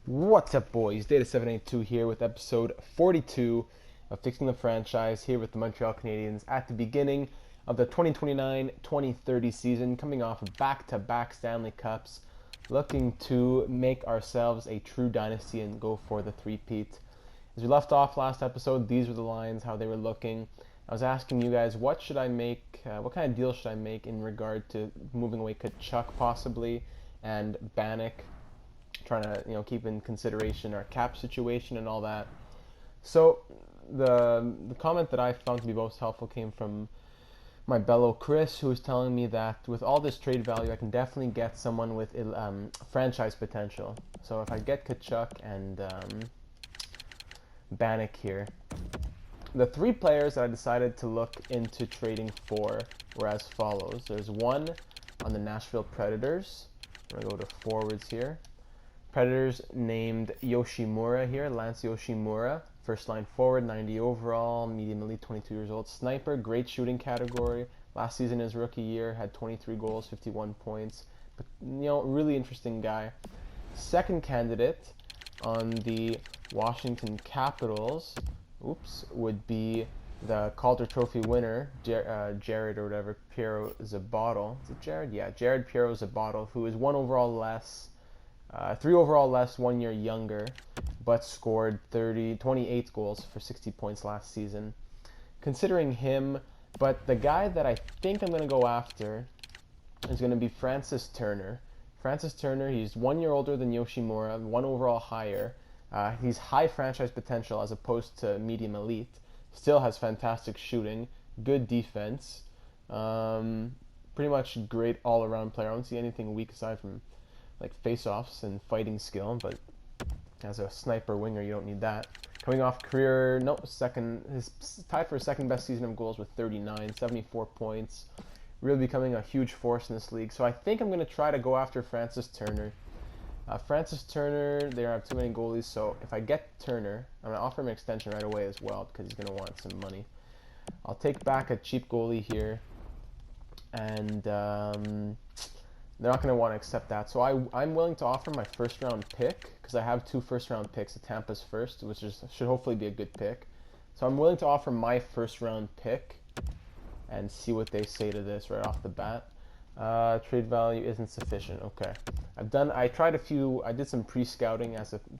What's up, boys? Data782 here with episode 42 of Fixing the Franchise here with the Montreal Canadiens at the beginning of the 2029-2030 season, coming off of back-to-back Stanley Cups, looking to make ourselves a true dynasty and go for the Three-Peat. As we left off last episode, these were the lines, how they were looking. I was asking you guys, what should I make, what kind of deal should I make in regard to moving away Kachuk possibly, and Bannock, trying to keep in consideration our cap situation and all that. So the comment that I found to be most helpful came from my bellow Chris, who was telling me that with all this trade value, I can definitely get someone with franchise potential. So if I get Kachuk and Bannock here, the three players that I decided to look into trading for were as follows. There's one on the Nashville Predators. I'm going to go to forwards here. Predators named Yoshimura here, Lance Yoshimura. First line forward, 90 overall, medium elite, 22 years old. Sniper, great shooting category. Last season, his rookie year, had 23 goals, 51 points. But, really interesting guy. Second candidate on the Washington Capitals, would be the Calder Trophy winner, Jared or whatever, Piero Zabotal. Is it Jared? Yeah, Jared Piero Zabotal, who is 1 overall less, 3 overall less, 1 year younger, but scored 28 goals for 60 points last season. Considering him, but the guy that I think I'm going to go after is going to be Francis Turner. Francis Turner, he's 1 year older than Yoshimura, 1 overall higher. He's high franchise potential as opposed to medium elite. Still has fantastic shooting, good defense, pretty much great all-around player. I don't see anything weak aside from like face-offs and fighting skill, but as a sniper winger, you don't need that. Coming off career, he's tied for his second best season of goals with 39, 74 points. Really becoming a huge force in this league. So I think I'm going to try to go after Francis Turner. Francis Turner, they don't have too many goalies, so if I get Turner, I'm going to offer him an extension right away as well because he's going to want some money. I'll take back a cheap goalie here, and they're not going to want to accept that. So I'm willing to offer my first-round pick because I have 2 first-round picks, Tampa's first, which should hopefully be a good pick. So I'm willing to offer my first-round pick and see what they say to this right off the bat. Trade value isn't sufficient. Okay, I did some pre-scouting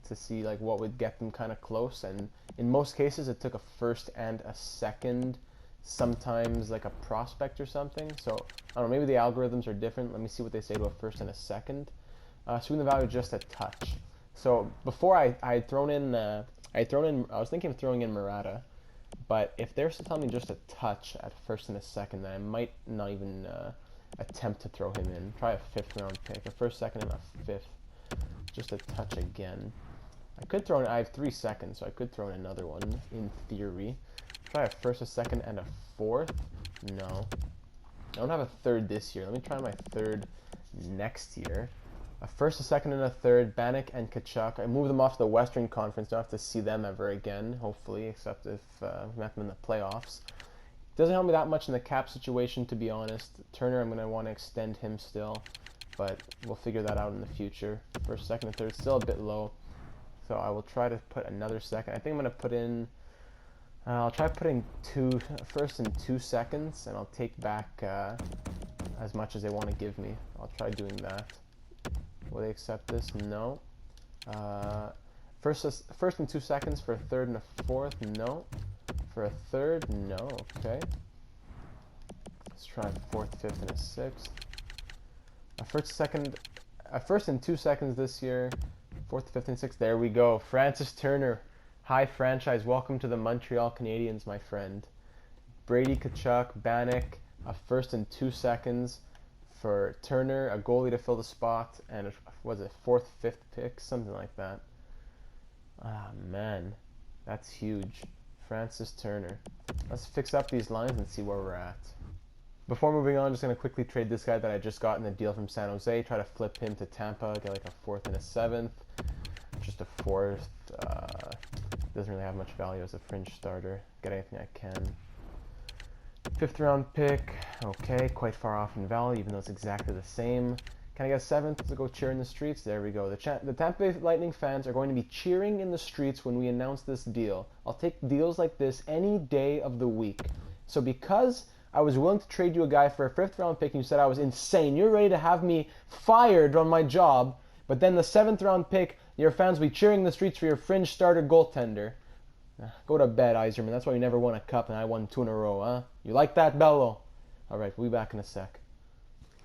to see like what would get them kind of close, and in most cases it took a first and a second, sometimes like a prospect or something. So I don't know, maybe the algorithms are different. Let me see what they say to a first and a second. Swing the value just a touch. So before I was thinking of throwing in Murata, but if they're still telling me just a touch at first and a second, then I might not even attempt to throw him in. Try a 5th round pick, a first, second, and a 5th. Just a touch again. I have 3 seconds, so I could throw in another one in theory. Try a first, a second, and a 4th. No. I don't have a 3rd this year. Let me try my 3rd next year. A first, a second, and a 3rd. Bannock and Kachuk. I move them off to the Western Conference. Don't have to see them ever again, hopefully, except if we have them in the playoffs. Doesn't help me that much in the cap situation, to be honest. Turner, I'm going to want to extend him still, but we'll figure that out in the future. First, second, and 3rd, still a bit low. So I will try to put another second. I think I'm going to put in... I'll try putting 2 first and 2 seconds, and I'll take back as much as they want to give me. I'll try doing that. Will they accept this? No. First and 2 seconds for a 3rd and a 4th? No. For a 3rd? No. Okay. Let's try a 4th, 5th, and a 6th. A first and 2 seconds this year. 4th, 5th, and 6th. There we go. Francis Turner. High franchise. Welcome to the Montreal Canadiens, my friend. Brady Kachuk, Bannock, a first and 2 seconds for Turner, a goalie to fill the spot, and was it 4th, 5th pick? Something like that. Ah, man. That's huge. Francis Turner. Let's fix up these lines and see where we're at. Before moving on, just going to quickly trade this guy that I just got in the deal from San Jose. Try to flip him to Tampa, get like a 4th and a 7th. Just a 4th. Doesn't really have much value as a fringe starter. Get anything I can. 5th round pick. Okay, quite far off in value, even though it's exactly the same. Can I get a seventh to go cheer in the streets? There we go. The Tampa Bay Lightning fans are going to be cheering in the streets when we announce this deal. I'll take deals like this any day of the week. So because I was willing to trade you a guy for a 5th round pick and you said I was insane, you're ready to have me fired on my job, but then the 7th round pick, your fans will be cheering in the streets for your fringe starter goaltender. Go to bed, Yzerman. That's why you never won a cup and I won 2 in a row, huh? You like that, Bello? Alright, we'll be back in a sec.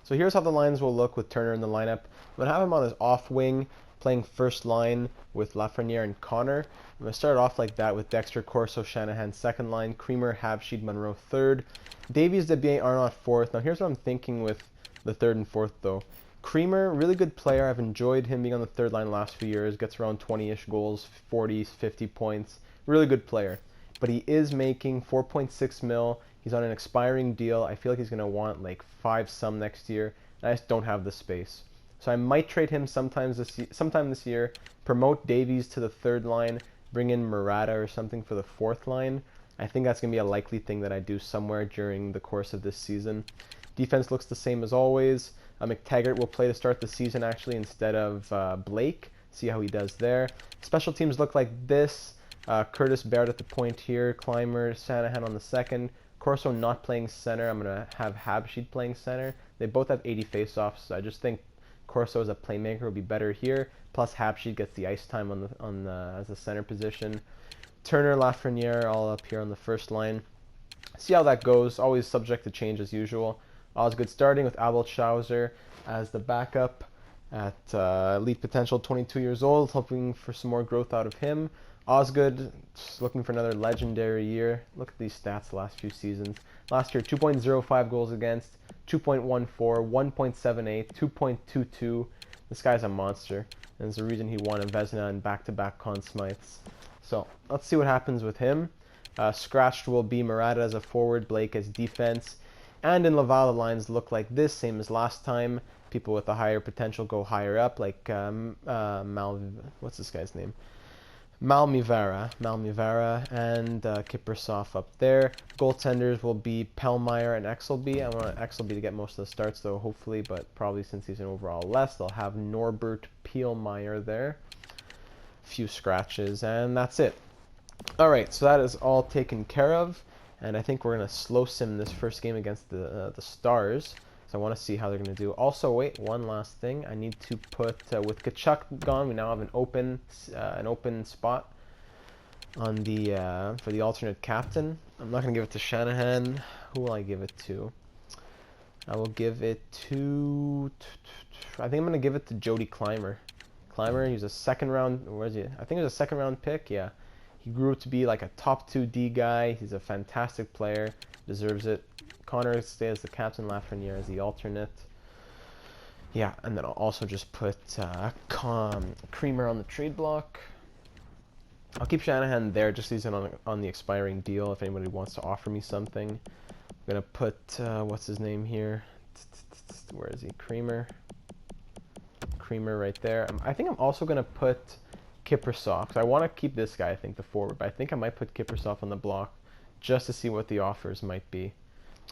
So here's how the lines will look with Turner in the lineup. I'm going to have him on his off wing, playing first line with Lafreniere and Connor. I'm going to start off like that with Dexter, Corso, Shanahan second line, Creamer, Habsheed, Monroe third, Davies, Desbiens, Arnott fourth. Now here's what I'm thinking with the third and fourth though. Creamer, really good player. I've enjoyed him being on the third line the last few years. Gets around 20-ish goals, 40, 50 points. Really good player. But he is making 4.6 mil. He's on an expiring deal. I feel like he's going to want like 5 some next year. And I just don't have the space. So I might trade him sometime this year. Promote Davies to the third line. Bring in Murata or something for the fourth line. I think that's going to be a likely thing that I do somewhere during the course of this season. Defense looks the same as always. McTaggart will play to start the season actually instead of Blake. See how he does there. Special teams look like this. Curtis Barrett at the point here. Clymer, Shanahan on the second. Corso not playing center. I'm going to have Habsheed playing center. They both have 80 faceoffs. So I just think Corso as a playmaker will be better here. Plus Habsheed gets the ice time as a center position. Turner, Lafreniere all up here on the first line. See how that goes. Always subject to change as usual. Osgood starting with Abel Schauser as the backup at elite potential, 22 years old. Hoping for some more growth out of him. Osgood, just looking for another legendary year. Look at these stats the last few seasons. Last year, 2.05 goals against, 2.14, 1.78, 2.22. This guy's a monster. And there's a reason he won a Vezina and back-to-back Conn Smythes. So, let's see what happens with him. Scratched will be Murata as a forward, Blake as defense. And in Laval, the lines look like this, same as last time. People with a higher potential go higher up, like what's this guy's name? Malmivara, and Kiprasov up there. Goaltenders will be Pellmeyer and Exelby. I want Exelby to get most of the starts though, hopefully, but probably since he's an overall less, they'll have Norbert Pielmeyer there. Few scratches, and that's it. Alright, so that is all taken care of, and I think we're going to slow sim this first game against the Stars. So I want to see how they're going to do. Also, wait, one last thing. I need to put, with Kachuk gone, we now have an open spot on the for the alternate captain. I'm not going to give it to Shanahan. Who will I give it to? I will give it to, I think I'm going to give it to Jody Clymer. Clymer, he's a second round, where is he? I think it was a second round pick, yeah. He grew to be like a top 2D guy. He's a fantastic player, deserves it. Connor stays as the captain, Lafreniere as the alternate. Yeah, and then I'll also just put Creamer on the trade block. I'll keep Shanahan there just so he's on the expiring deal if anybody wants to offer me something. I'm going to put, what's his name here? Where is he? Creamer right there. I think I'm also going to put Kiprasov. I want to keep this guy, I think, the forward, but I think I might put Kiprasov on the block just to see what the offers might be.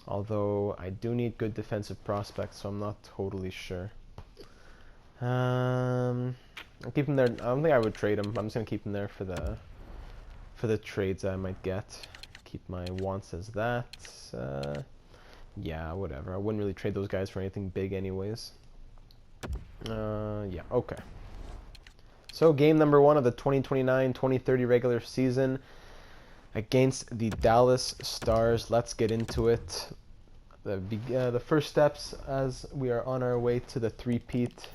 Although I do need good defensive prospects, so I'm not totally sure. I'll keep him there. I don't think I would trade him. I'm just gonna keep him there for the trades that I might get. Keep my wants as that. Yeah, whatever. I wouldn't really trade those guys for anything big, anyways. Yeah. Okay. So game number 1 of the 2029-2030 regular season against the Dallas Stars. Let's get into it. The first steps as we are on our way to the three-peat.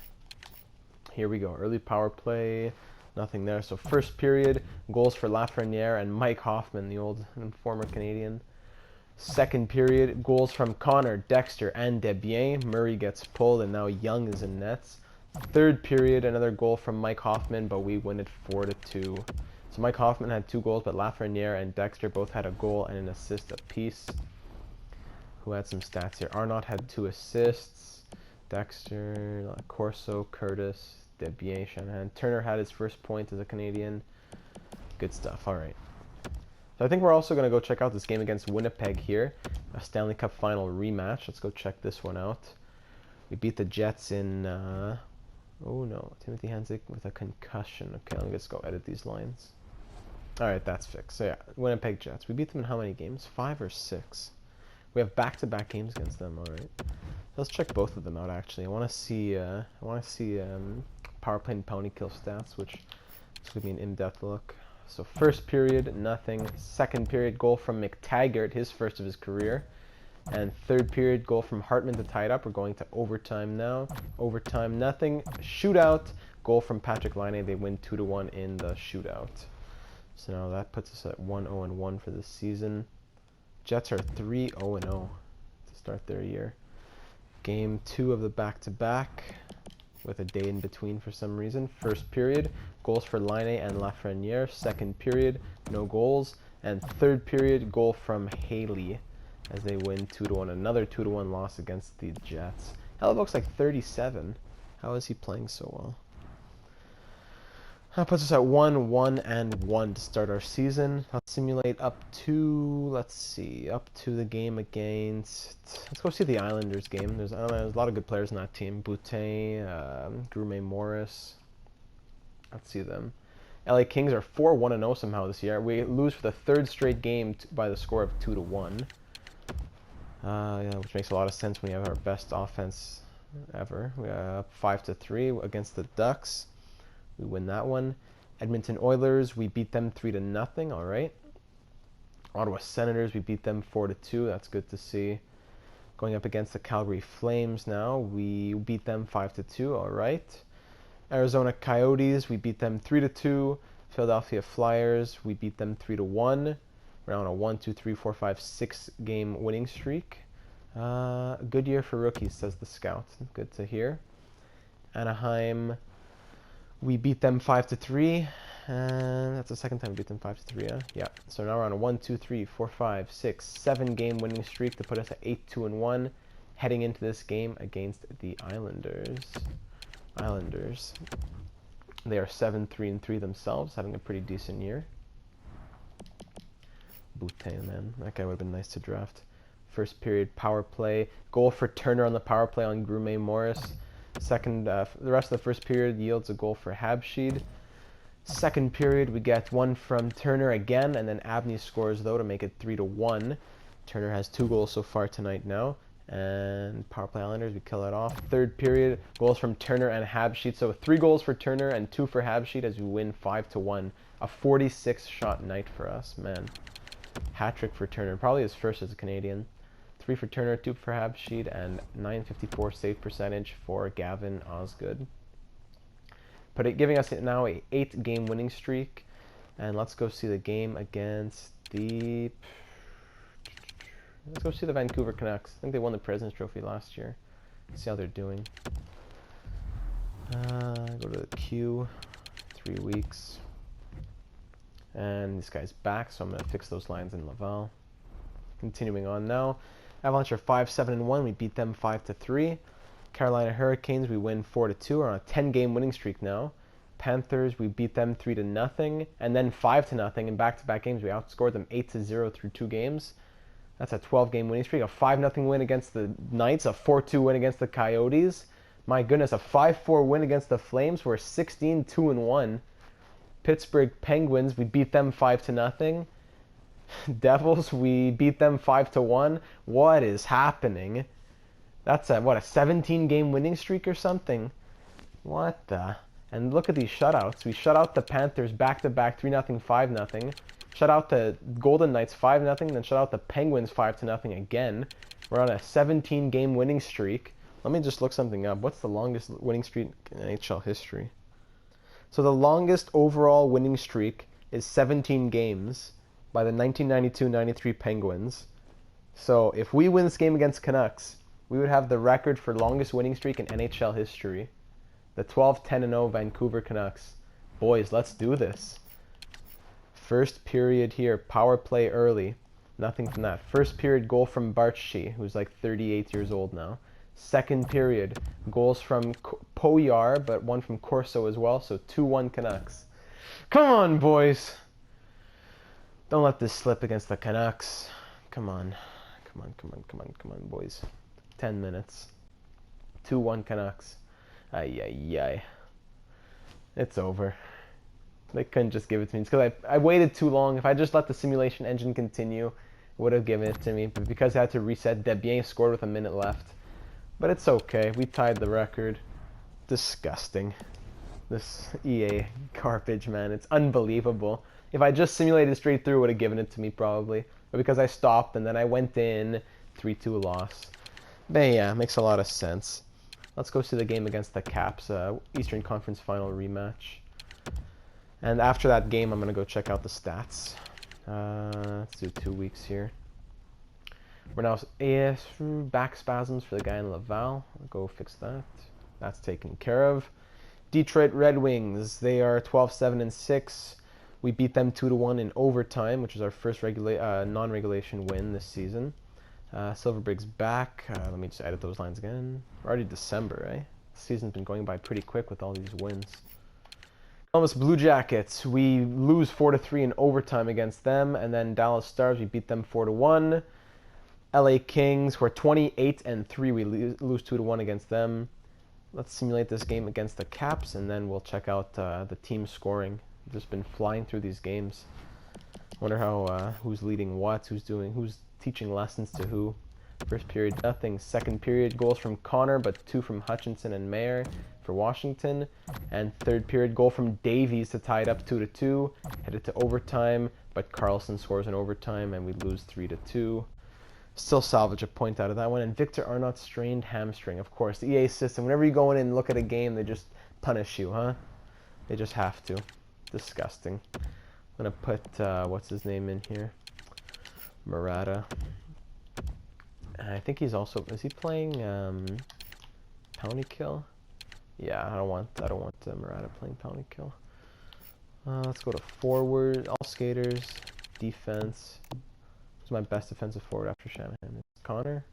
Here we go. Early power play. Nothing there. So first period, goals for Lafreniere and Mike Hoffman, the old and former Canadian. Second period, goals from Connor, Dexter, and Desbiens. Murray gets pulled, and now Young is in nets. Third period, another goal from Mike Hoffman, but we win it 4-2. So Mike Hoffman had 2 goals, but Lafreniere and Dexter both had a goal and an assist apiece. Who had some stats here? Arnott had 2 assists. Dexter, Corso, Curtis, Desbiens, Shanahan. Turner had his first point as a Canadian. Good stuff. All right. So I think we're also going to go check out this game against Winnipeg here. A Stanley Cup final rematch. Let's go check this one out. We beat the Jets in, oh no, Timothy Hanzik with a concussion. Okay, let me just go edit these lines. Alright, that's fixed. So yeah, Winnipeg Jets. We beat them in how many games? 5 or 6? We have back-to-back games against them, alright. Let's check both of them out, actually. I want to see, power play and penalty kill stats, which is going to be an in-depth look. So first period, nothing. Second period, goal from McTaggart, his first of his career. And third period, goal from Hartman to tie it up. We're going to overtime now. Overtime, nothing. Shootout, goal from Patrick Laine. They win 2-1 in the shootout. So now that puts us at 1-0-1 for this season. Jets are 3-0-0 to start their year. Game 2 of the back-to-back with a day in between for some reason. First period, goals for Laine and Lafreniere. Second period, no goals. And third period, goal from Haley as they win 2-1. Another 2-1 loss against the Jets. Hell, it looks like 37. How is he playing so well? That puts us at 1-1-1 to start our season. Let's simulate up to, up to the game against, let's go see the Islanders game. There's a lot of good players in that team. Boutin, Grumet Morris. Let's see them. LA Kings are 4-1-0 somehow this year. We lose for the third straight game by the score of 2-1. Yeah, which makes a lot of sense when we have our best offense ever. We are up 5-3 against the Ducks. We win that one. Edmonton Oilers, we beat them 3-0. All right. Ottawa Senators, we beat them 4-2. That's good to see. Going up against the Calgary Flames now, we beat them 5-2. All right. Arizona Coyotes, we beat them 3-2. Philadelphia Flyers, we beat them 3-1. We're on a 6 game winning streak. Good year for rookies, says the scout. Good to hear. Anaheim, we beat them 5-3, and that's the second time we beat them 5-3, huh? Yeah. So now we're on a 7 game winning streak to put us at 8-2-1, heading into this game against the Islanders. They are 7-3-3 themselves, having a pretty decent year. Boutin, man, that guy would have been nice to draft. First period power play, goal for Turner on the power play on Grumet Morris. Second, the rest of the first period yields a goal for Habsheed. Second period, we get one from Turner again, and then Abney scores, though, to make it 3-1. Turner has 2 goals so far tonight now. And power play Islanders, we kill it off. Third period, goals from Turner and Habsheed. So 3 goals for Turner and 2 for Habsheed as we win 5-1. A 46-shot night for us, man. Hat-trick for Turner, probably his first as a Canadian. 3 for Turner, 2 for Habsheed, and 954 save percentage for Gavin Osgood. Giving us now a 8 game winning streak. And let's go see the game against the... Let's go see the Vancouver Canucks. I think they won the President's Trophy last year. Let's see how they're doing. Go to the queue. 3 weeks. And this guy's back, so I'm going to fix those lines in Laval. Continuing on now. Avalanche are 5-7-1. We beat them 5-3. Carolina Hurricanes, we win 4-2. We're on a 10 game winning streak now. Panthers, we beat them 3-0, and then 5-0. In back-to-back games, we outscored them 8-0 through 2 games. That's a 12 game winning streak. A 5-0 win against the Knights. A 4-2 win against the Coyotes. My goodness, a 5-4 win against the Flames. We're 16-2-1. Pittsburgh Penguins, we beat them 5-0. Devils, we beat them 5-1. What is happening? That's a 17 game winning streak or something. What the? And look at these shutouts. We shut out the Panthers back-to-back 3-0, 5-0. Shut out the Golden Knights 5-0, then shut out the Penguins 5-0 again. We're on a 17 game winning streak. Let me just look something up. What's the longest winning streak in NHL history? So the longest overall winning streak is 17 games by the 1992-93 Penguins. So if we win this game against Canucks, we would have the record for longest winning streak in NHL history. The 12-10-0 Vancouver Canucks. Boys, let's do this. First period here, power play early. Nothing from that. First period, goal from Bartchi, who's like 38 years old now. Second period, goals from Poyar, but one from Corso as well, so 2-1 Canucks. Come on, boys! Don't let this slip against the Canucks. Come on. Come on, boys. 10 minutes. 2-1 Canucks. Ay, ay, ay. It's over. They couldn't just give it to me. It's because I waited too long. If I just let the simulation engine continue, it would have given it to me. But because I had to reset, Desbiens scored with a minute left. But it's okay. We tied the record. Disgusting. This EA garbage, man. It's unbelievable. If I just simulated straight through, it would have given it to me probably. But because I stopped and then I went in, 3-2 loss. But yeah, makes a lot of sense. Let's go see the game against the Caps, Eastern Conference Final rematch. And after that game, I'm going to go check out the stats. Let's do 2 weeks here. We're now back spasms for the guy in Laval. I'll go fix that. That's taken care of. Detroit Red Wings, they are 12-7-6. We beat them 2-1 in overtime, which is our first non-regulation win this season. Silverbrig's back. Let me just edit those lines again. We're already December, right? The season's been going by pretty quick with all these wins. Columbus Blue Jackets, we lose 4-3 in overtime against them, and then Dallas Stars, we beat them 4-1. LA Kings, we're 28-3. We lose 2-1 against them. Let's simulate this game against the Caps, and then we'll check out the team scoring. I've just been flying through these games. Wonder how who's leading what, who's teaching lessons to who. First period, nothing. Second period, goals from Connor, but 2 from Hutchinson and Mayer for Washington. And third period, goal from Davies to tie it up 2-2. Headed to overtime, but Carlson scores in overtime, and we lose 3-2. Still salvage a point out of that one. And Victor Arnott strained hamstring. Of course, the EA system, whenever you go in and look at a game, they just punish you, huh? They just have to. Disgusting. I'm going to put, what's his name in here? Murata. I think he's also, is he playing Poundy Kill? Yeah, I don't want Murata playing Poundy Kill. Let's go to forward, all skaters, defense. Who's my best defensive forward after Shanahan? Connor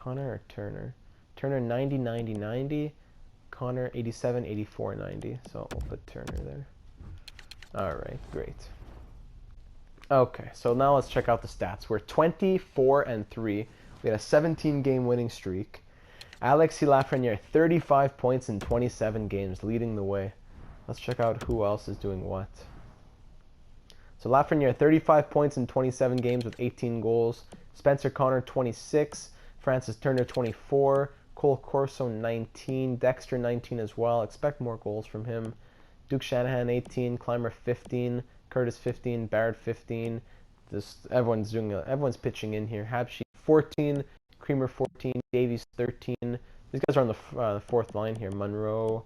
or Turner? Turner 90-90-90. Connor 87-84-90. So I'll put Turner there. Alright, great. Okay, so now let's check out the stats. We're 24-3. We had a 17-game winning streak. Alexis Lafreniere, 35 points in 27 games, leading the way. Let's check out who else is doing what. So Lafreniere, 35 points in 27 games with 18 goals. Spencer Connor, 26. Francis Turner, 24. Cole Corso, 19. Dexter, 19 as well. Expect more goals from him. Duke Shanahan, 18. Clymer, 15. Curtis, 15. Barrett, 15. Everyone's pitching in here. Habshe, 14. Creamer, 14. Davies, 13. These guys are on the fourth line here. Monroe,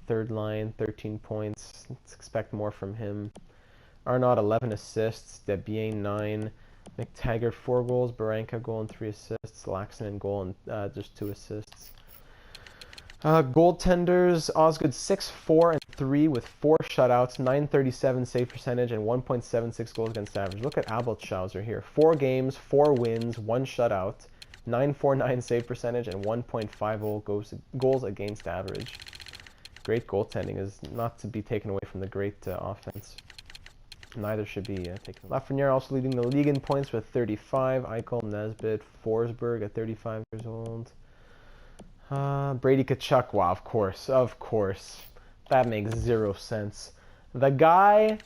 third line, 13 points. Let's expect more from him. Arnaud, 11 assists. Desbiens, 9. McTaggart, 4 goals. Baranka, goal and 3 assists. Laxton, goal and just 2 assists. Goaltenders, Osgood 6-4-3 with 4 shutouts, 937 save percentage, and 1.76 goals against average. Look at Abeltshauser here. 4 games, 4 wins, 1 shutout, 949 save percentage, and 1.50 goals against average. Great goaltending is not to be taken away from the great offense. Neither should be taken. Lafreniere also leading the league in points with 35. Eichel, Nesbitt, Forsberg at 35 years old. Brady Tkachuk, wow, of course. That makes 0 sense. The guy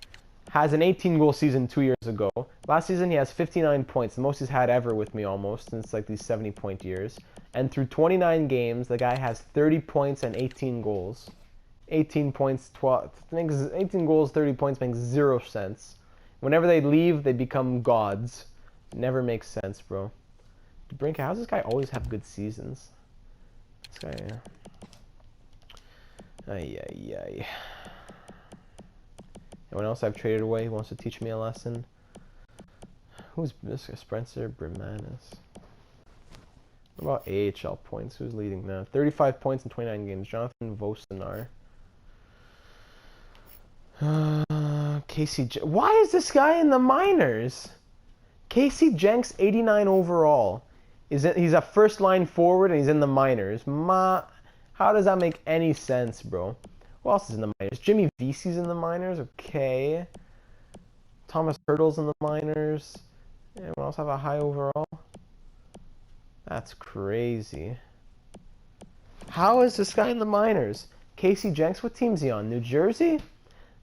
has an 18-goal season 2 years ago. Last season, he has 59 points, the most he's had ever with me almost, since like these 70-point years. And through 29 games, the guy has 30 points and 18 goals. 18 points, 18 goals, 30 points makes 0 sense. Whenever they leave, they become gods. Never makes sense, bro. DeBrincat, how does this guy always have good seasons? This guy, Ay. Anyone else I've traded away who wants to teach me a lesson? Who's this guy? Spencer Brimanis. What about AHL points? Who's leading now? 35 points in 29 games. Jonathan Vosenar. Why is this guy in the minors? Casey Jenks, 89 overall. He's a first-line forward and he's in the minors. How does that make any sense, bro? Who else is in the minors? Jimmy Vesey's in the minors. Okay. Thomas Hurdle's in the minors. Anyone else have a high overall? That's crazy. How is this guy in the minors? Casey Jenks, what team's he on? New Jersey?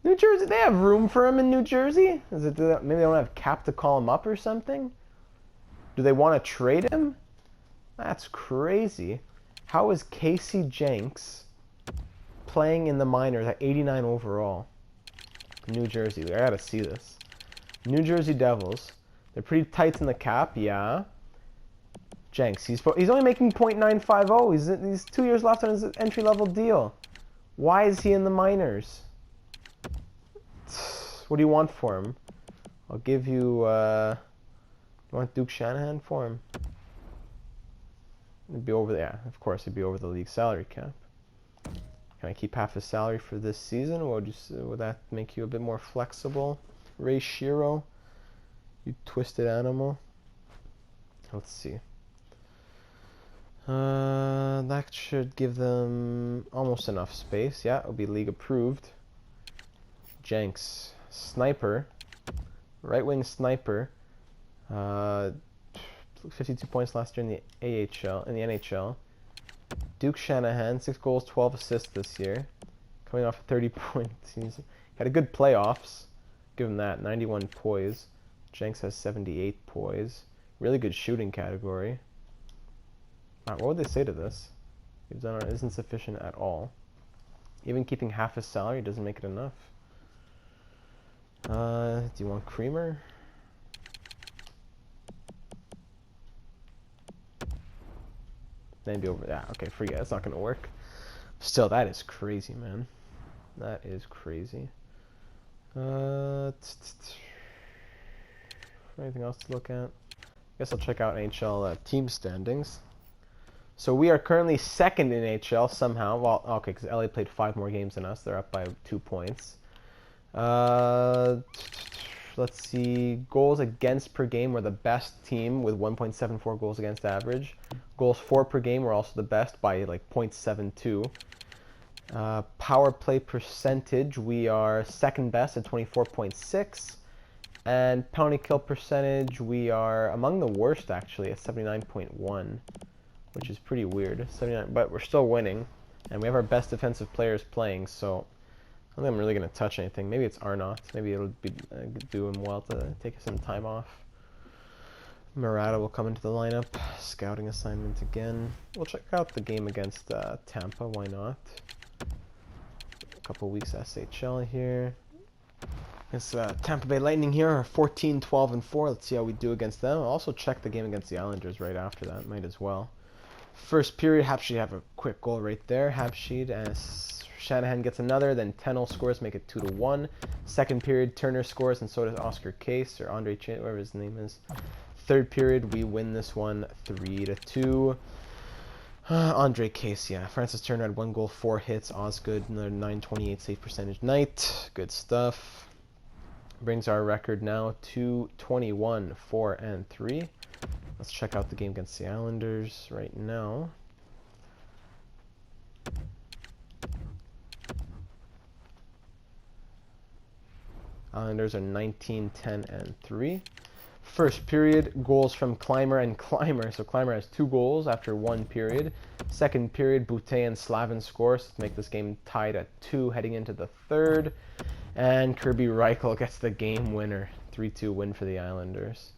New Jersey, they have room for him in New Jersey? Is it maybe they don't have cap to call him up or something? Do they want to trade him? That's crazy. How is Casey Jenks playing in the minors at 89 overall? New Jersey, I gotta see this. New Jersey Devils. They're pretty tight in the cap, yeah. Jenks, he's only making .950. He's 2 years left on his entry-level deal. Why is he in the minors? What do you want for him? I'll give you, you want Duke Shanahan for him? It'd be over there. Yeah, of course, it'd be over the league salary cap. Can I keep half his salary for this season? Or would that make you a bit more flexible? Ray Shiro, you twisted animal. Let's see. That should give them almost enough space. Yeah, it'll be league approved. Jenks, sniper, right wing sniper. 52 points last year in the AHL, in the NHL. Duke Shanahan, 6 goals, 12 assists this year. Coming off 30 points. He's had a good playoffs. Give him that. 91 poise. Jenks has 78 poise. Really good shooting category. What would they say to this? Isn't sufficient at all. Even keeping half his salary doesn't make it enough. Do you want Creamer? Maybe over. Yeah, okay, forget. It's not gonna work. Still, that is crazy, man. That is crazy. Anything else to look at? Guess I'll check out NHL team standings. So we are currently second in NHL somehow. Well, okay, because LA played 5 more games than us. They're up by 2 points. Let's see. Goals against per game, we're the best team with 1.74 goals against average. Goals for per game, we're also the best by like 0.72. Power play percentage, we are second best at 24.6. And penalty kill percentage, we are among the worst actually at 79.1, which is pretty weird. 79, but we're still winning, and we have our best defensive players playing. So I don't think I'm really going to touch anything. Maybe it's Arnott. Maybe it'll be do him well to take some time off. Murata will come into the lineup. Scouting assignment again. We'll check out the game against Tampa. Why not? A couple weeks SHL here. This Tampa Bay Lightning here are 14, 12, and 4. Let's see how we do against them. I'll also check the game against the Islanders right after that. Might as well. First period, Hapsheed have a quick goal right there. Hapsheed as Shanahan gets another, then Tennell scores, make it 2-1. Second period, Turner scores, and so does Oscar Case, or Andre Chin, whatever his name is. Third period, we win this one 3-2. Andre Case, yeah. Francis Turner had 1 goal, 4 hits. Osgood, another 928 save percentage night. Good stuff. Brings our record now to 21, 4, and 3. Let's check out the game against the Islanders right now. Islanders are 19, 10, and 3. First period, goals from Clymer and Clymer. So Clymer has 2 goals after 1 period. Second period, Boutet and Slavin scores to make this game tied at 2 heading into the third. And Kirby Reichel gets the game winner. 3-2 win for the Islanders.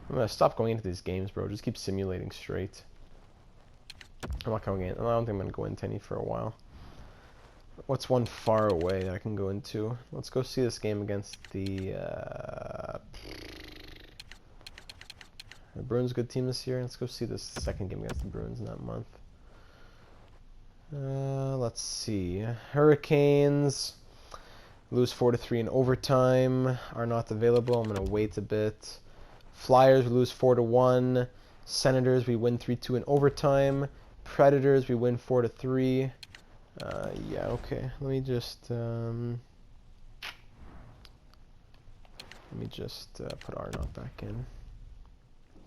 I'm going to stop going into these games, bro. Just keep simulating straight. I'm not going in. I don't think I'm going to go into any for a while. What's one far away that I can go into? Let's go see this game against the Bruins. Good team this year. Let's go see this second game against the Bruins in that month. Let's see. Hurricanes lose 4-3 in overtime. Are not available. I'm going to wait a bit. Flyers, we lose 4-1. Senators, we win 3-2 in overtime. Predators, we win 4-3. Yeah, okay. Let me just put Arnott back in.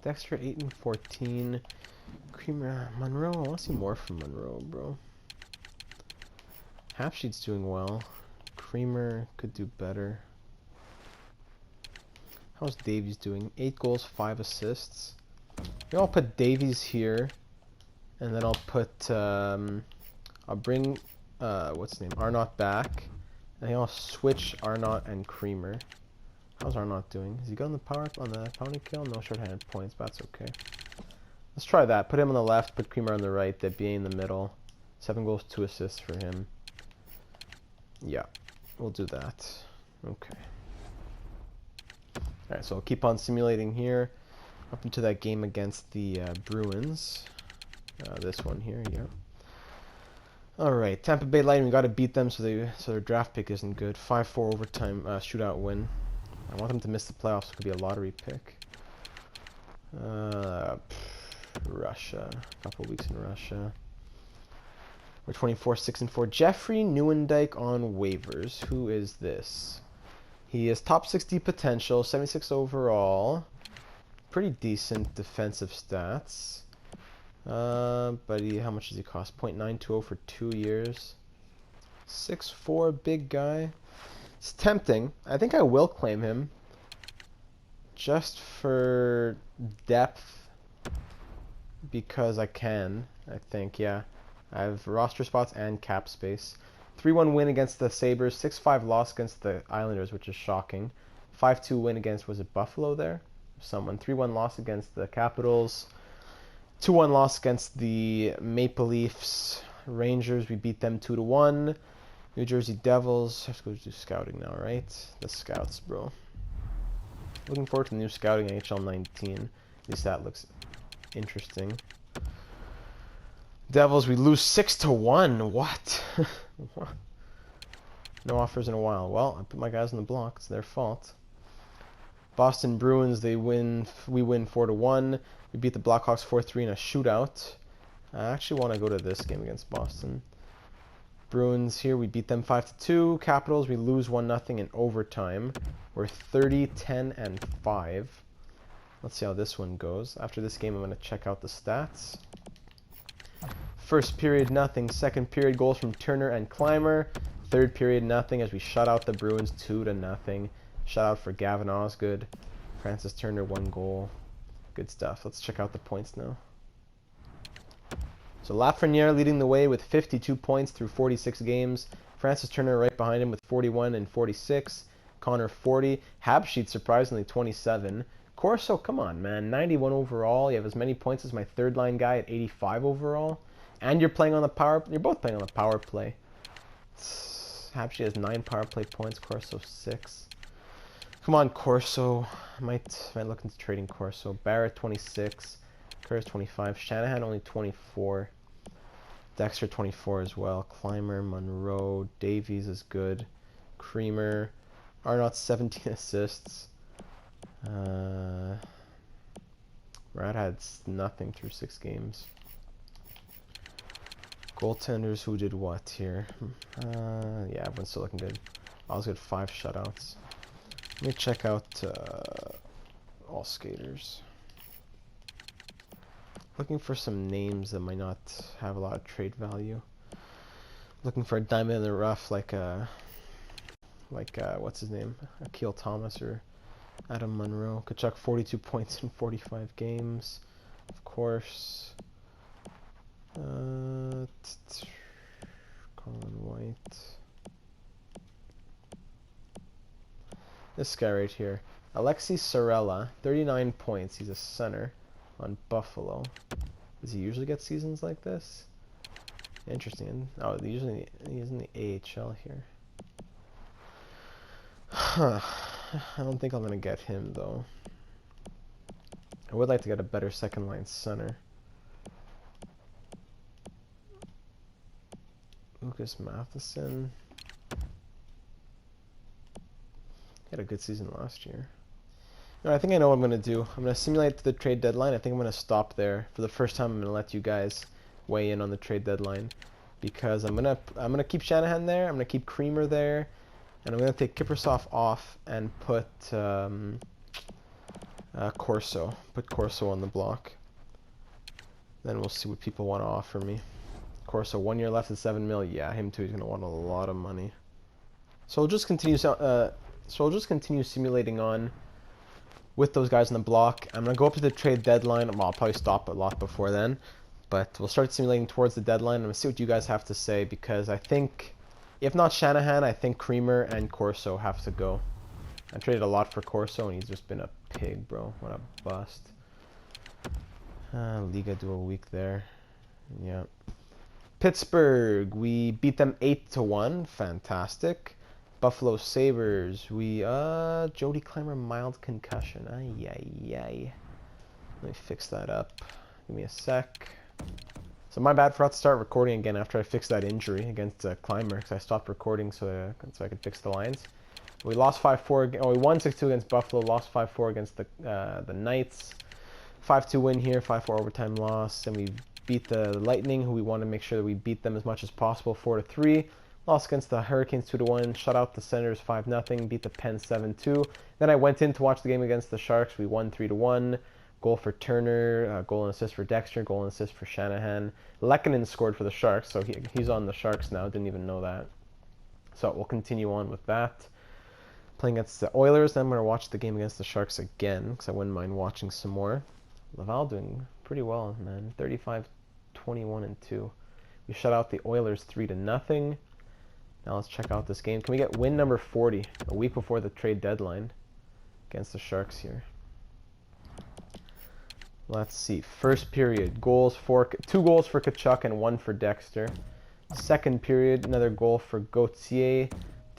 Dexter 8-14. Creamer, Monroe. I want to see more from Monroe, bro. Hapsheet's doing well. Creamer could do better. How's Davies doing? 8 goals, 5 assists. We all put Davies here. And then I'll put, I'll bring, what's his name, Arnott back. And I'll switch Arnott and Creamer. How's Arnott doing? Is he good on the penalty kill? No short-handed points, but that's okay. Let's try that. Put him on the left, put Creamer on the right, Debier in the middle. 7 goals, 2 assists for him. Yeah, we'll do that. Okay. Alright, so I'll keep on simulating here up into that game against the Bruins. This one here, yeah. Alright, Tampa Bay Lightning, we got to beat them so their draft pick isn't good. 5-4 overtime shootout win. I want them to miss the playoffs, so it could be a lottery pick. Russia, a couple weeks in Russia. We're 24-6-4. Jeffrey Neuendijk on waivers. Who is this? He is top 60 potential, 76 overall. Pretty decent defensive stats. But how much does he cost? 0.920 for 2 years. 6'4", big guy. It's tempting. I think I will claim him. Just for depth. Because I can, I think, yeah. I have roster spots and cap space. 3-1 win against the Sabres. 6-5 loss against the Islanders, which is shocking. 5-2 win against, was it Buffalo there? Someone. 3-1 loss against the Capitals. 2-1 loss against the Maple Leafs. Rangers, we beat them 2-1. New Jersey Devils. I have to go do scouting now, right? The scouts, bro. Looking forward to the new scouting NHL 19. At least that looks interesting. Devils, we lose 6-1. What? What? No offers in a while. Well, I put my guys on the block. It's their fault. Boston Bruins, we win 4-1. We beat the Blackhawks 4-3 in a shootout. I actually want to go to this game against Boston. Bruins here, we beat them 5-2. Capitals, we lose 1-0 in overtime. We're 30-10-5. Let's see how this one goes. After this game, I'm going to check out the stats. First period, nothing. Second period, goals from Turner and Clymer. Third period, nothing, as we shut out the Bruins 2-0. Shout out for Gavin Osgood. Francis Turner, 1 goal. Good stuff. Let's check out the points now. So Lafreniere leading the way with 52 points through 46 games. Francis Turner right behind him with 41 and 46. Connor 40. Habsheet surprisingly 27. Corso, come on, man. 91 overall. You have as many points as my third line guy at 85 overall. And you're playing on the power. You're both playing on the power play. Habsheet has 9 power play points. Corso 6. Come on, Corso. I might look into trading Corso. Barrett 26. Curtis 25. Shanahan only 24. Dexter 24 as well. Clymer, Monroe, Davies is good. Creamer. Arnott 17 assists. Brad had nothing through 6 games. Goaltenders, who did what here? Yeah, everyone's still looking good. Osgood 5 shutouts. Let me check out all skaters. Looking for some names that might not have a lot of trade value. Looking for a diamond in the rough, like what's his name? Akil Thomas or Adam Monroe. Kachuk 42 points in 45 games, of course. Colin White. This guy right here, Alexi Sorella, 39 points. He's a center on Buffalo. Does he usually get seasons like this? Interesting. Oh, usually he's in the AHL here. Huh. I don't think I'm gonna get him though. I would like to get a better second line center. Lucas Matheson. He had a good season last year. No, I think I know what I'm gonna do. I'm gonna simulate the trade deadline. I think I'm gonna stop there. For the first time, I'm gonna let you guys weigh in on the trade deadline because I'm gonna keep Shanahan there. I'm gonna keep Creamer there, and I'm gonna take Kiprusoff off and put Corso. Put Corso on the block. Then we'll see what people want to offer me. Corso, 1 year left at 7 mil. Yeah, him too. He's gonna want a lot of money. So we'll just continue. So we'll just continue simulating on with those guys on the block. I'm gonna go up to the trade deadline. Well, I'll probably stop a lot before then. But we'll start simulating towards the deadline. I'm going to see what you guys have to say, because I think, if not Shanahan, I think Creamer and Corso have to go. I traded a lot for Corso, and he's just been a pig, bro. What a bust. Liga Duo week there. Yeah. Pittsburgh, we beat them 8-1. Fantastic. Buffalo Sabres, we, Jody Clymer, mild concussion. Ay, ay, ay. Let me fix that up. Give me a sec. So my bad, forgot to start recording again after I fixed that injury against Clymer, because I stopped recording so I could fix the lines. We lost 5-4. Oh, we won 6-2 against Buffalo. Lost 5-4 against the Knights. 5-2 win here. 5-4 overtime loss. And we beat the Lightning, who we want to make sure that we beat them as much as possible. 4-3. Lost against the Hurricanes 2-1. Shut out the Senators 5-0. Beat the Pens 7-2. Then I went in to watch the game against the Sharks. We won 3-1. Goal for Turner. Goal and assist for Dexter. Goal and assist for Shanahan. Lehkonen scored for the Sharks, so he's on the Sharks now. Didn't even know that. So we'll continue on with that. Playing against the Oilers. Then I'm going to watch the game against the Sharks again, because I wouldn't mind watching some more. Laval doing pretty well, man. 35-21-2. We shut out the Oilers 3-0. Now let's check out this game. Can we get win number 40, a week before the trade deadline, against the Sharks here? Let's see. First period, 2 goals for Tkachuk and 1 for Dexter. Second period, another goal for Gauthier,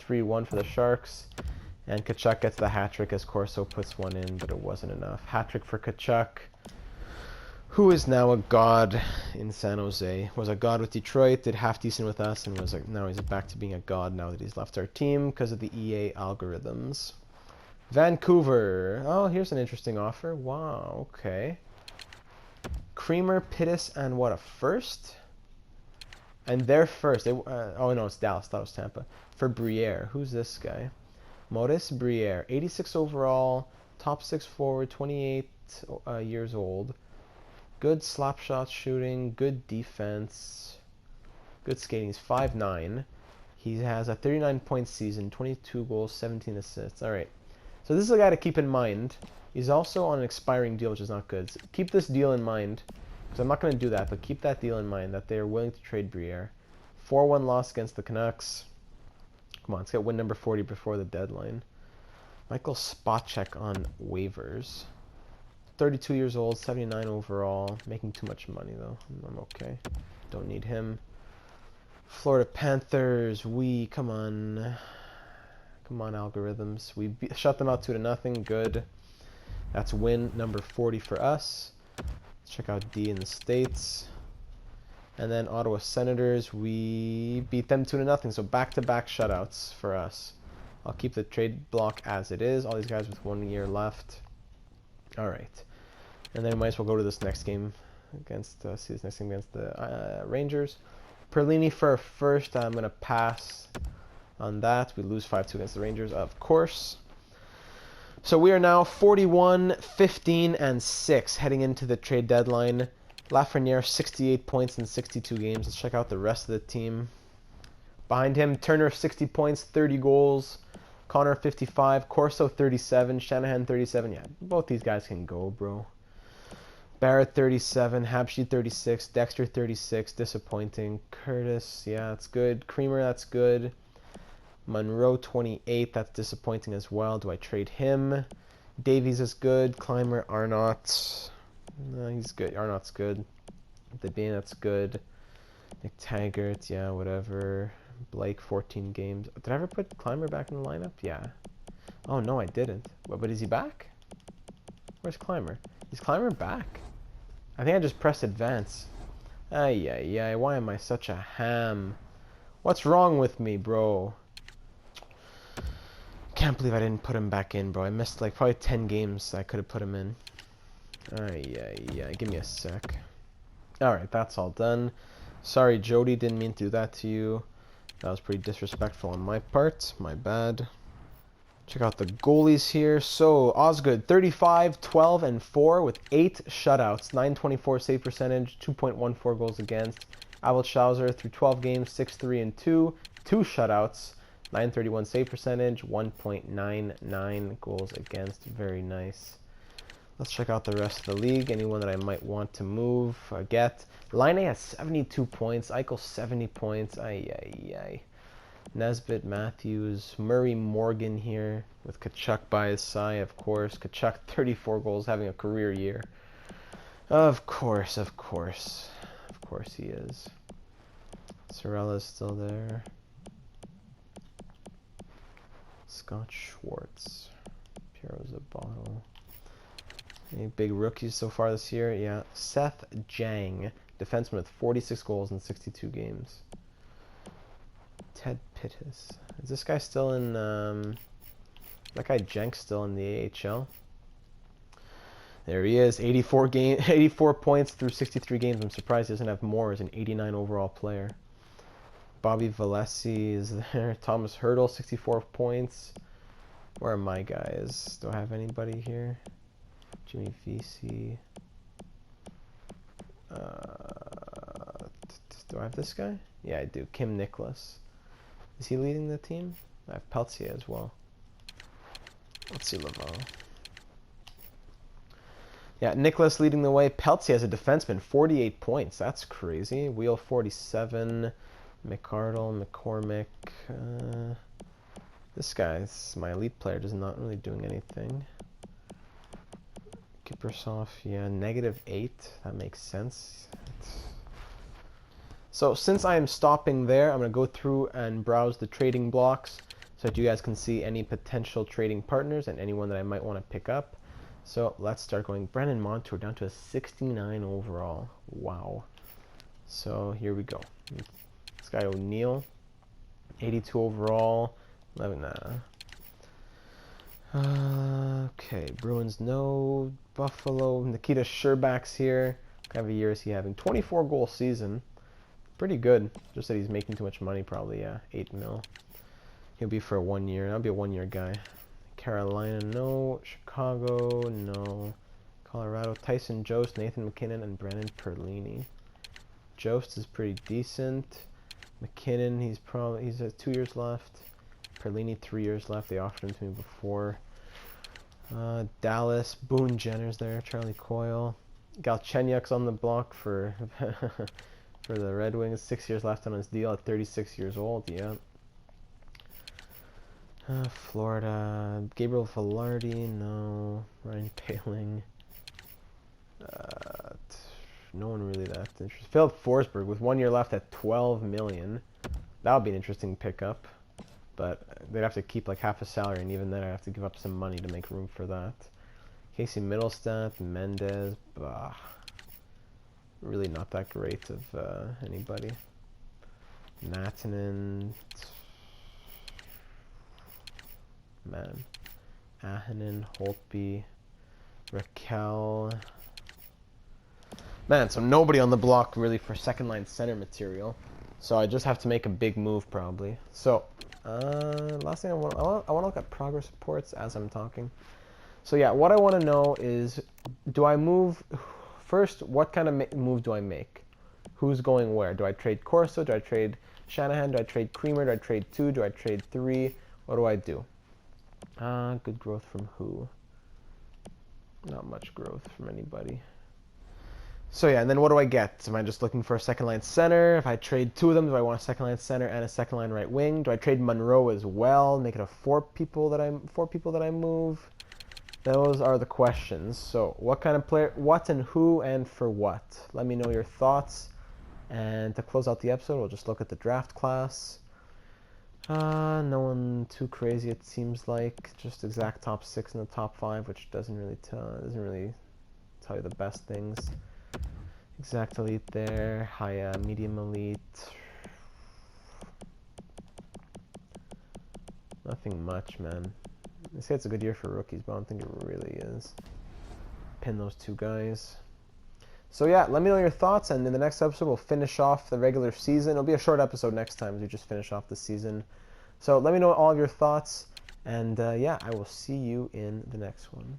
3-1 for the Sharks. And Tkachuk gets the hat-trick as Corso puts one in, but it wasn't enough. Hat-trick for Tkachuk, who is now a god in San Jose. Was a god with Detroit, did half decent with us, and now he's back to being a god now that he's left our team because of the EA algorithms. Vancouver. Oh, here's an interesting offer. Wow, okay. Creamer, Pittis, and what, a first? And their first. Oh, no, it's Dallas. Thought it was Tampa. For Briere. Who's this guy? Maurice Briere. 86 overall. Top 6 forward. 28 years old. Good slap shot shooting. Good defense. Good skating. He's 5'9". He has a 39-point season. 22 goals. 17 assists. All right. So this is a guy to keep in mind. He's also on an expiring deal, which is not good. So keep this deal in mind, because I'm not going to do that, but keep that deal in mind, that they are willing to trade Briere. 4-1 loss against the Canucks. Come on, let's get win number 40 before the deadline. Michael Spacek on waivers. 32 years old, 79 overall. Making too much money, though. I'm okay. Don't need him. Florida Panthers. Come on. Come on, algorithms. We shut them out 2-0. Good. That's win number 40 for us. Let's check out D in the States. And then Ottawa Senators, we beat them 2-0. So back-to-back shutouts for us. I'll keep the trade block as it is. All these guys with 1 year left. All right. And then we might as well go to this next game against the Rangers. Perlini for a first. I'm going to pass on that. We lose 5-2 against the Rangers, of course. So we are now 41-15-6 heading into the trade deadline. Lafreniere 68 points in 62 games. Let's check out the rest of the team. Behind him, Turner 60 points, 30 goals. Connor 55, Corso 37, Shanahan 37. Yeah, both these guys can go, bro. Barrett 37, Habshi 36, Dexter 36. Disappointing. Curtis, yeah, that's good. Creamer, that's good. Monroe 28, that's disappointing as well. Do I trade him? Davies is good. Clymer, Arnott. No, he's good. Arnott's good. Debien, that's good. Nick Taggart, yeah, whatever. Blake, 14 games. Did I ever put Clymer back in the lineup? Yeah. Oh, no, I didn't. But is he back? Where's Clymer? Is Clymer back? I think I just pressed advance. Ay, ay, ay. Why am I such a ham? What's wrong with me, bro? Can't believe I didn't put him back in, bro. I missed like probably 10 games I could have put him in. Yeah. Give me a sec. Alright, that's all done. Sorry, Jody. Didn't mean to do that to you. That was pretty disrespectful on my part. My bad. Check out the goalies here. So, Osgood, 35, 12, and 4 with 8 shutouts. 924 save percentage, 2.14 goals against. Albert Schauser through 12 games, 6-3 and 2. 2 shutouts. 931 save percentage, 1.99 goals against. Very nice. Let's check out the rest of the league. Anyone that I might want to move, get. Line A has 72 points. Eichel 70 points. Ay. Nesbitt, Matthews, Murray, Morgan here with Kachuk by his side, of course. Kachuk, 34 goals, having a career year. Of course he is. Sorella's still there. Scott Schwartz, Piero Zabato. Any big rookies so far this year? Yeah, Seth Jang, defenseman with 46 goals in 62 games. Ted Pittis. Is this guy still in, that guy Jenks still in the AHL? There he is, 84 points through 63 games. I'm surprised he doesn't have more as an 89 overall player. Bobby Valesi is there. Thomas Hurdle, 64 points. Where are my guys? Do I have anybody here? Jimmy Vesey. Do I have this guy? Yeah, I do. Kim Nicholas. Is he leading the team? I have Peltier as well. Let's see Laval. Yeah, Nicholas leading the way. Peltier as a defenseman, 48 points. That's crazy. Wheel 47. McArdle, McCormick. This guy's my elite player, just not really doing anything. Kiprusoff, yeah, -8. That makes sense. So since I am stopping there, I'm going to go through and browse the trading blocks so that you guys can see any potential trading partners and anyone that I might want to pick up. So let's start going. Brennan Montour down to a 69 overall. Wow. So here we go. This guy O'Neill, 82 overall. 11. Okay, Bruins no. Buffalo. Nikita Sherbak's here. What kind of a year is he having? 24 goal season. Pretty good. Just that he's making too much money, probably. Yeah, 8 mil. He'll be for 1 year. That'll be a 1 year guy. Carolina, no. Chicago, no. Colorado, Tyson Jost, Nathan McKinnon, and Brennan Perlini. Jost is pretty decent. McKinnon, he's has 2 years left. Perlini, 3 years left. They offered him to me before. Dallas, Boone Jenner's there. Charlie Coyle. Galchenyuk's on the block for for the Red Wings. 6 years left on his deal at 36 years old. Yeah. Florida, Gabriel Velarde, no. Ryan Paling. No one really that interested. Philip Forsberg with 1 year left at 12 million. That would be an interesting pickup, but they'd have to keep like half a salary, and even then I'd have to give up some money to make room for that. Casey Middlestat, Mendez, bah. Really not that great of anybody. Natanen, man. Ahonen, Holtby, Raquel. Man, so nobody on the block really for second line center material. So I just have to make a big move probably. So last thing I want to look at progress reports as I'm talking. So yeah, what I want to know is, do I move first? What kind of move do I make? Who's going where? Do I trade Corso? Do I trade Shanahan? Do I trade Creamer? Do I trade 2? Do I trade 3? What do I do? Good growth from who? Not much growth from anybody. So yeah, and then what do I get? Am I just looking for a second line center? If I trade 2 of them, do I want a second line center and a second line right wing? Do I trade Monroe as well? Make it a 4 people that I move? Those are the questions. So what kind of player, what and who and for what? Let me know your thoughts. And to close out the episode, we'll just look at the draft class. No one too crazy, it seems like. Just exact top 6 and the top 5, which doesn't really tell you the best things. Exact elite there, high medium elite. Nothing much, man. They say it's a good year for rookies, but I don't think it really is. Pin those 2 guys. So yeah, let me know your thoughts, and in the next episode we'll finish off the regular season. It'll be a short episode next time as we just finish off the season. So let me know all of your thoughts, and yeah, I will see you in the next one.